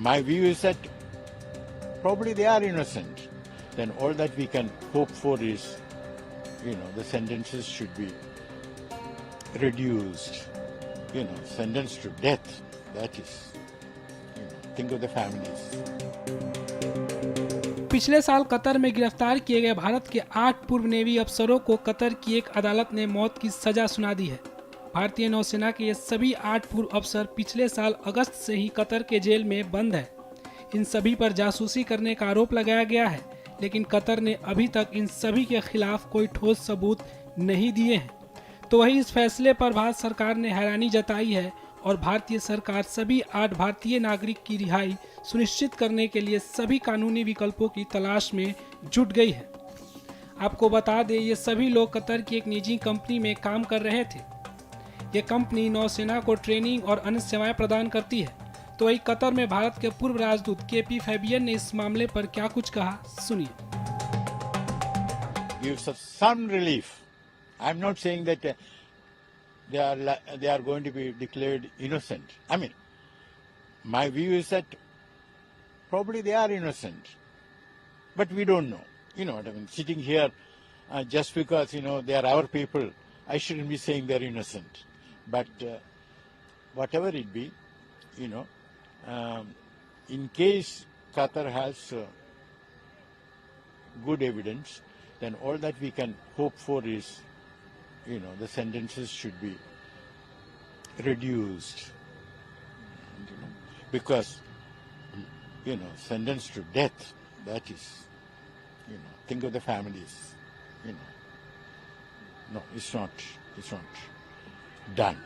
My view is that probably they are innocent. Then all that we can hope for is, the sentences should be reduced. Sentenced to death. That is, think of the families. पिछले साल Qatar में गिरफ्तार किए गए भारत के 8 पूर्व navy अफसरों को कतर की एक अदालत ने मौत की सजा सुना दी है। भारतीय नौसेना के ये सभी 8 पूर्व अफसर पिछले साल अगस्त से ही कतर के जेल में बंद है। इन सभी पर जासूसी करने का आरोप लगाया गया है, लेकिन कतर ने अभी तक इन सभी के खिलाफ कोई ठोस सबूत नहीं दिए हैं। तो वही इस फैसले पर भारत सरकार ने हैरानी जताई है और भारतीय सरकार सभी 8 भारतीय नागरिक की रिहाई सुनिश्चित करने के लिए सभी कानूनी विकल्पों की तलाश में जुट गई है। आपको बता दें, ये सभी लोग कतर की एक निजी कंपनी में काम कर रहे थे। ये कंपनी नौसेना को ट्रेनिंग और अन्य सेवाएं प्रदान करती है। तो वही कतर में भारत के पूर्व राजदूत केपी फैबियन ने इस मामले पर क्या कुछ कहा, सुनिए। Gives us some relief. I'm not saying that they are going to be declared innocent. I mean, my view is that probably they are innocent, but we don't know. You know what I mean? Sitting here, just because they are our people, I shouldn't be saying they're innocent. But whatever it be, in case Qatar has good evidence, then all that we can hope for is, the sentences should be reduced. Because, sentenced to death, that is, think of the families, no, it's not done.